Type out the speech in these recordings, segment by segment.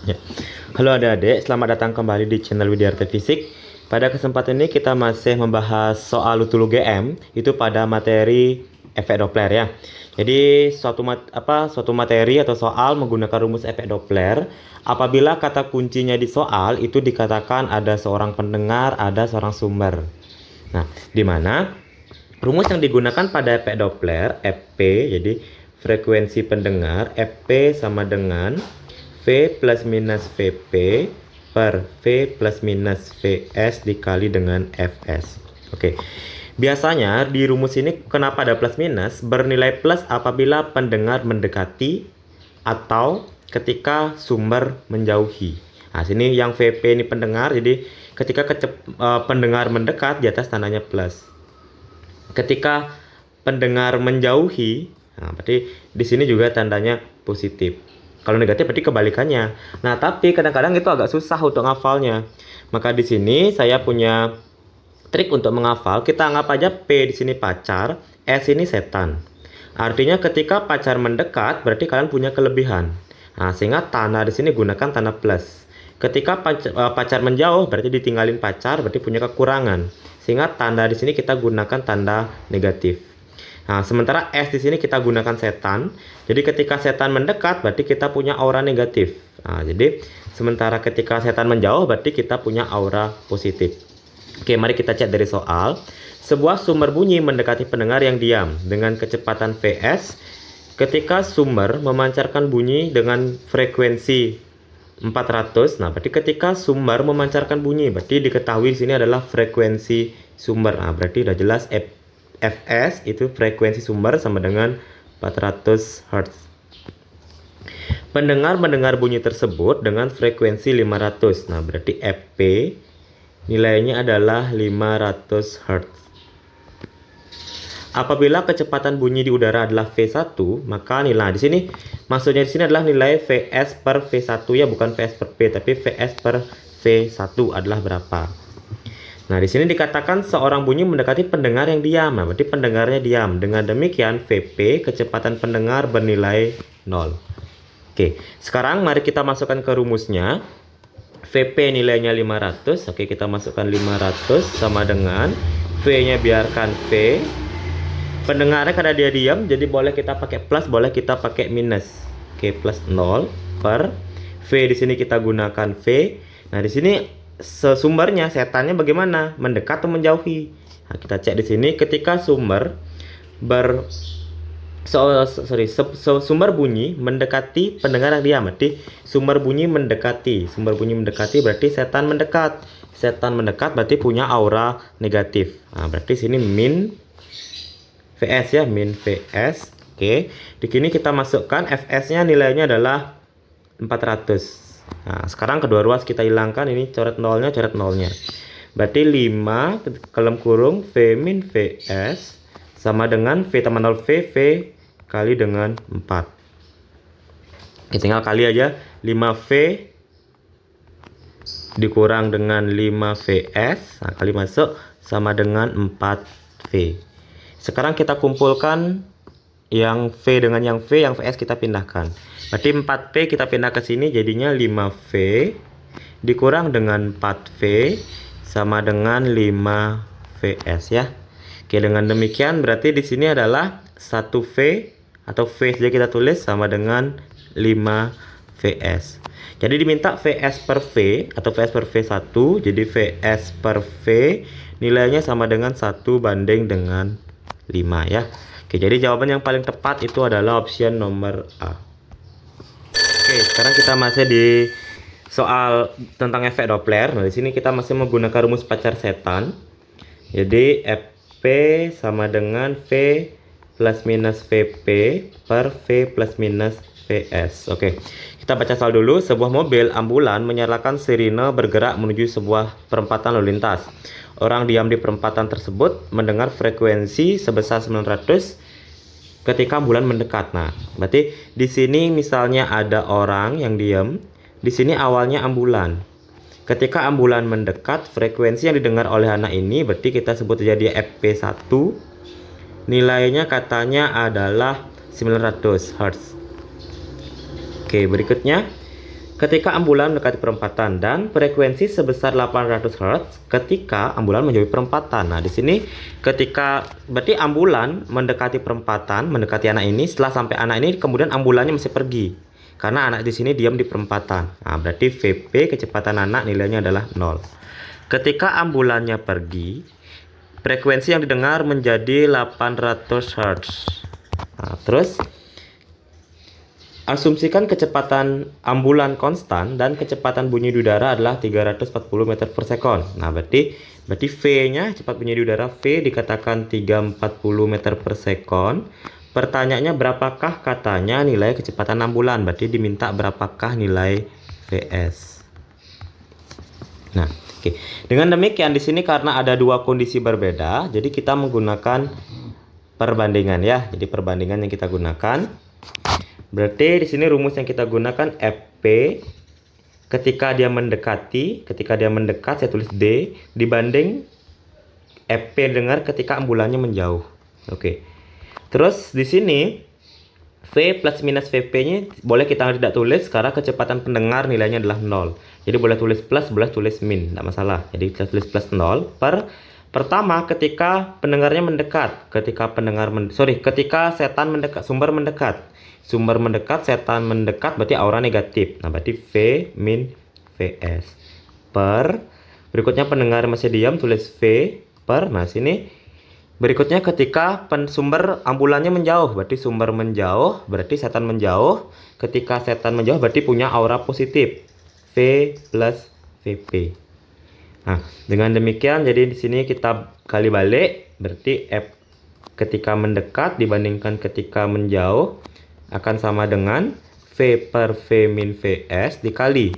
Ya. Halo adik-adik, selamat datang kembali di channel Widyarta Fisik. Pada kesempatan ini kita masih membahas soal Lutulu GM itu pada materi efek Doppler ya. Jadi suatu materi atau soal menggunakan rumus efek Doppler apabila kata kuncinya di soal itu dikatakan ada seorang pendengar, ada seorang sumber. Nah, di mana rumus yang digunakan pada efek Doppler FP, jadi frekuensi pendengar FP sama dengan V plus minus VP per V plus minus VS dikali dengan Fs. Oke. Biasanya di rumus ini kenapa ada plus minus? Bernilai plus apabila pendengar mendekati atau ketika sumber menjauhi. Nah, sini yang VP ini pendengar, jadi ketika pendengar mendekat di atas tandanya plus. Ketika pendengar menjauhi, nah berarti di sini juga tandanya positif. Kalau negatif berarti kebalikannya. Nah, tapi kadang-kadang itu agak susah untuk ngafalnya. Maka di sini saya punya trik untuk menghafal. Kita anggap aja P di sini pacar, S ini setan. Artinya ketika pacar mendekat berarti kalian punya kelebihan. Nah, sehingga tanda di sini gunakan tanda plus. Ketika pacar menjauh berarti ditinggalin pacar berarti punya kekurangan. Sehingga tanda di sini kita gunakan tanda negatif. Nah, sementara S di sini kita gunakan setan. Jadi ketika setan mendekat berarti kita punya aura negatif. Nah, jadi sementara ketika setan menjauh berarti kita punya aura positif. Oke, mari kita cek dari soal. Sebuah sumber bunyi mendekati pendengar yang diam dengan kecepatan Vs ketika sumber memancarkan bunyi dengan frekuensi 400. Nah, berarti ketika sumber memancarkan bunyi berarti diketahui di sini adalah frekuensi sumber. Nah, berarti udah jelas Fs itu frekuensi sumber sama dengan 400 Hz. Pendengar mendengar bunyi tersebut dengan frekuensi 500. Nah, berarti Fp nilainya adalah 500 Hz. Apabila kecepatan bunyi di udara adalah V1, maka nilai di sini maksudnya di sini adalah nilai Vs per V1 ya, bukan Vs per P, tapi Vs per V1 adalah berapa. Nah, di sini dikatakan seorang bunyi mendekati pendengar yang diam. Nah, berarti pendengarnya diam. Dengan demikian, Vp, kecepatan pendengar bernilai 0. Oke, sekarang mari kita masukkan ke rumusnya. Vp nilainya 500. Oke, kita masukkan 500 sama dengan V-nya biarkan V. Pendengarnya karena dia diam, jadi boleh kita pakai plus, boleh kita pakai minus. Oke, plus 0 per V di sini kita gunakan V. Nah, di sini sumbernya setannya bagaimana? Mendekat atau menjauhi? Nah, kita cek di sini ketika sumber sumber bunyi mendekati pendengar yang diam, berarti sumber bunyi mendekati berarti setan mendekat. Setan mendekat berarti punya aura negatif. Nah, berarti sini min Vs ya, min Vs. Oke, di sini kita masukkan Fs-nya nilainya adalah 400. Nah, sekarang kedua ruas kita hilangkan, ini coret nolnya, berarti 5 dalam kurung V min Vs sama dengan V tambah 0 V kali dengan 4. Kita tinggal kali aja, 5V dikurang dengan 5Vs, nah, kali masuk sama dengan 4V. Sekarang kita kumpulkan yang V dengan yang V, yang Vs kita pindahkan. Berarti 4V kita pindah ke sini jadinya 5V dikurang dengan 4V sama dengan 5Vs ya. Oke, dengan demikian berarti di sini adalah 1V atau V saja kita tulis sama dengan 5Vs. Jadi diminta Vs per V atau Vs per V1, jadi Vs per V nilainya sama dengan 1 banding dengan 5 ya. Oke, jadi jawaban yang paling tepat itu adalah option nomor A. Oke, sekarang kita masih di soal tentang efek Doppler. Nah, di sini kita masih menggunakan rumus pacar setan. Jadi Fp sama dengan V plus minus Vp per V plus minus Vs. Oke, kita baca soal dulu. Sebuah mobil ambulan menyalakan sirine bergerak menuju sebuah perempatan lalu lintas. Orang diam di perempatan tersebut mendengar frekuensi sebesar 900 ketika ambulan mendekat. Nah, berarti di sini misalnya ada orang yang diam, di sini awalnya ambulan. Ketika ambulan mendekat, frekuensi yang didengar oleh anak ini berarti kita sebut saja dia Fp1. Nilainya katanya adalah 900 Hz. Oke, berikutnya ketika ambulan mendekati perempatan dan frekuensi sebesar 800 Hz ketika ambulan menjauhi perempatan. Nah, di sini ketika berarti ambulan mendekati perempatan, mendekati anak ini, setelah sampai anak ini kemudian ambulannya masih pergi. Karena anak di sini diam di perempatan. Nah, berarti VP kecepatan anak nilainya adalah 0. Ketika ambulannya pergi, frekuensi yang didengar menjadi 800 Hz. Nah, terus asumsikan kecepatan ambulan konstan dan kecepatan bunyi di udara adalah 340 meter per sekon. Nah, berarti V-nya, cepat bunyi di udara V dikatakan 340 meter per sekon. Pertanyaannya berapakah katanya nilai kecepatan ambulan? Berarti diminta berapakah nilai Vs. Nah, oke. Dengan demikian di sini karena ada dua kondisi berbeda, jadi kita menggunakan perbandingan ya. Jadi perbandingan yang kita gunakan. Berarti di sini rumus yang kita gunakan FP ketika dia mendekat saya tulis D dibanding FP dengar ketika ambulannya menjauh. Oke. Terus di sini V plus minus VP-nya boleh kita tidak tulis karena kecepatan pendengar nilainya adalah 0. Jadi boleh tulis plus, boleh tulis min, tidak masalah. Jadi kita tulis plus 0 per pertama ketika pendengarnya mendekat, ketika setan mendekat, sumber mendekat, setan mendekat, berarti aura negatif. Nah, berarti V min Vs per berikutnya pendengar masih diam, tulis V per. Nah, sini berikutnya ketika sumber ambulannya menjauh, berarti sumber menjauh, berarti setan menjauh. Ketika setan menjauh berarti punya aura positif, V plus Vp. Nah, dengan demikian jadi di sini kita kali balik, berarti F ketika mendekat dibandingkan ketika menjauh akan sama dengan V per V min Vs dikali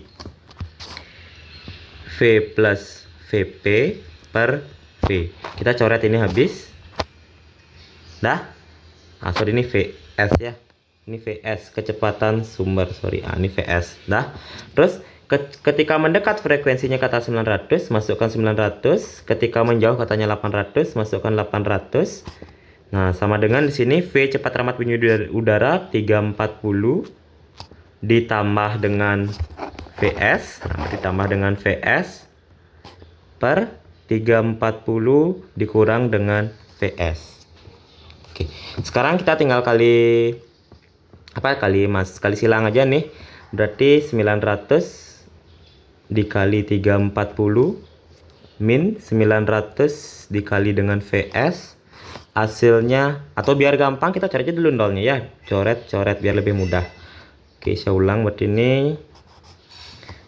V plus Vp per V. Kita coret ini habis. Dah? Ah, sorry, ini Vs ya. Ini Vs, kecepatan sumber, sorry. Ah, ini Vs. Dah? Terus ketika mendekat frekuensinya kata 900, masukkan 900. Ketika menjauh katanya 800, masukkan 800. Nah, sama dengan di sini V cepat ramah bunyi udara 340 ditambah dengan Vs. Nah, ditambah dengan Vs per 340 dikurang dengan Vs. Oke. Sekarang kita tinggal kali silang aja nih. Berarti 900 dikali 340 min 900 dikali dengan Vs. Hasilnya, atau biar gampang kita cari aja dulu nolnya ya, coret biar lebih mudah. Oke, saya ulang.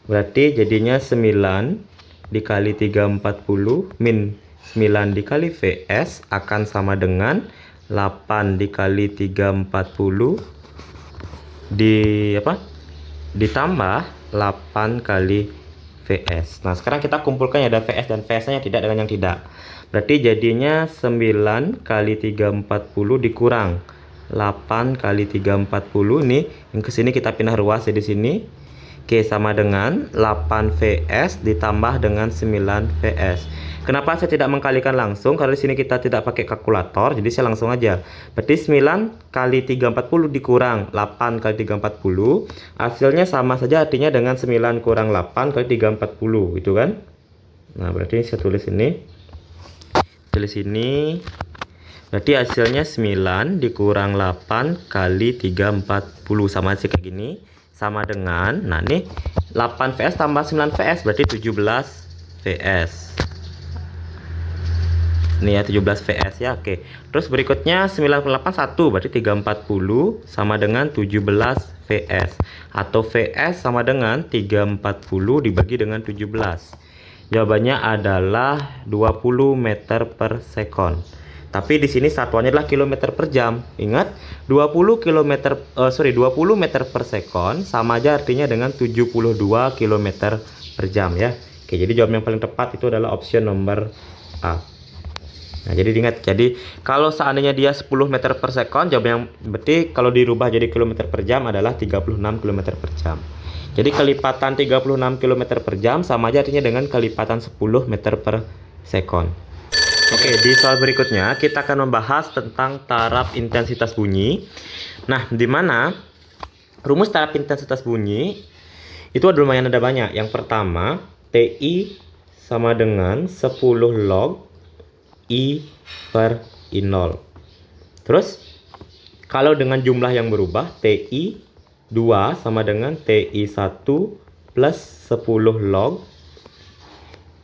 Berarti jadinya 9 dikali 340 min 9 dikali Vs akan sama dengan 8 dikali 340 ditambah 8 kali Vs. Nah, sekarang kita kumpulkan ya, ada Vs dan Vs-nya tidak dengan yang tidak. Berarti jadinya 9 kali 340 dikurang 8 kali 340 nih. Yang kesini kita pindah ruas ya di sini. Oke, sama dengan 8 Vs ditambah dengan 9 Vs. Kenapa saya tidak mengkalikan langsung? Karena di sini kita tidak pakai kalkulator, jadi saya langsung aja. Berarti 9 kali 340 dikurang 8 kali 340, hasilnya sama saja, artinya dengan 9 kurang 8 kali 340, gitu kan? Nah, berarti saya tulis ini. Berarti hasilnya 9 dikurang 8 kali 340 sama aja kayak gini, sama dengan, nah nih 8 Vs tambah 9 Vs berarti 17 Vs. Ini ya 17 Vs ya. Oke. Terus berikutnya 981 berarti 340 sama dengan 17 Vs, atau Vs sama dengan 340 dibagi dengan 17. Jawabannya adalah 20 meter per sekon. Tapi di sini satuannya adalah kilometer per jam. Ingat, 20 meter per sekon sama aja artinya dengan 72 kilometer per jam ya. Oke, jadi jawaban yang paling tepat itu adalah option nomor A. Nah, jadi diingat, jadi kalau seandainya dia 10 meter per sekon, jawaban yang berarti kalau dirubah jadi kilometer per jam adalah 36 km per jam. Jadi kelipatan 36 km per jam sama aja artinya dengan kelipatan 10 meter per sekon. Oke, di soal berikutnya kita akan membahas tentang taraf intensitas bunyi. Nah, di mana rumus taraf intensitas bunyi Itu lumayan ada banyak. Yang pertama, TI sama dengan 10 log I per I0. Terus, kalau dengan jumlah yang berubah, TI 2 sama dengan TI 1 plus 10 log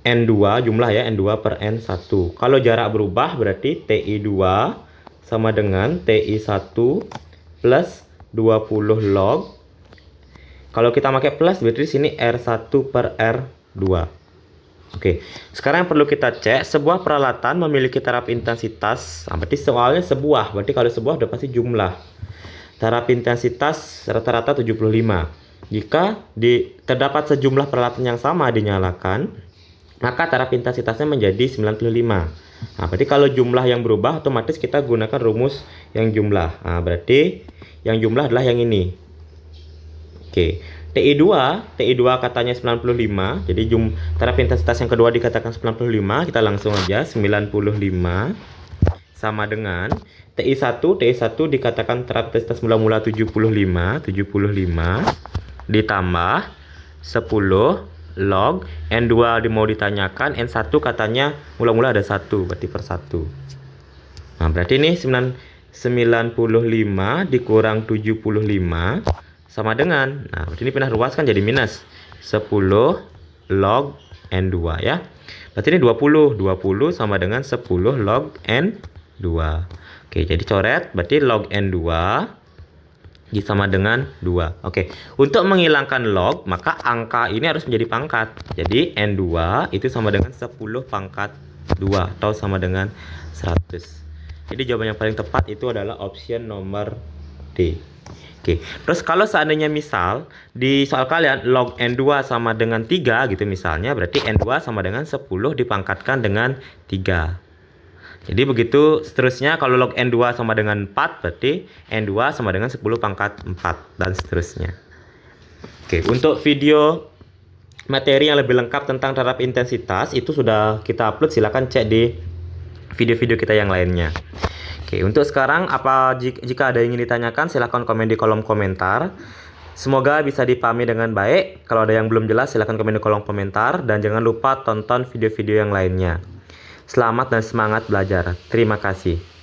N2, jumlah ya, N2 per N1. Kalau jarak berubah, berarti TI 2 sama dengan TI 1 plus 20 log. Kalau kita pakai plus, berarti di sini R1 per R2. Oke, sekarang yang perlu kita cek, sebuah peralatan memiliki taraf intensitas. Nah, berarti soalnya sebuah, berarti kalau sebuah udah pasti jumlah. Taraf intensitas rata-rata 75. Jika terdapat sejumlah peralatan yang sama dinyalakan, maka taraf intensitasnya menjadi 95. Nah, berarti kalau jumlah yang berubah, otomatis kita gunakan rumus yang jumlah. Nah, berarti yang jumlah adalah yang ini. Oke, TI2 katanya 95, jadi taraf intensitas yang kedua dikatakan 95, kita langsung aja 95 sama dengan TI1 dikatakan taraf intensitas mula-mula 75 ditambah 10 log N2 mau ditanyakan, N1 katanya mula-mula ada 1, berarti per 1. Nah, berarti ini 95 dikurang 75 sama dengan, nah berarti ini pindah ruas kan jadi minus 10 log N2 ya. Berarti ini 20 sama dengan 10 log N2. Oke, jadi coret, berarti log N2 sama dengan 2. Oke, untuk menghilangkan log, maka angka ini harus menjadi pangkat. Jadi N2 itu sama dengan 10 pangkat 2 atau sama dengan 100. Jadi jawaban yang paling tepat itu adalah option nomor D. Oke, terus kalau seandainya misal di soal kalian log N2 sama dengan 3 gitu misalnya, berarti N2 sama dengan 10 dipangkatkan dengan 3. Jadi begitu seterusnya, kalau log N2 sama dengan 4, berarti N2 sama dengan 10 pangkat 4, dan seterusnya. Oke, untuk video materi yang lebih lengkap tentang taraf intensitas, itu sudah kita upload, silahkan cek di video-video kita yang lainnya. Oke, untuk sekarang jika ada yang ingin ditanyakan, silahkan komen di kolom komentar. Semoga bisa dipahami dengan baik. Kalau ada yang belum jelas, silahkan komen di kolom komentar. Dan jangan lupa tonton video-video yang lainnya. Selamat dan semangat belajar. Terima kasih.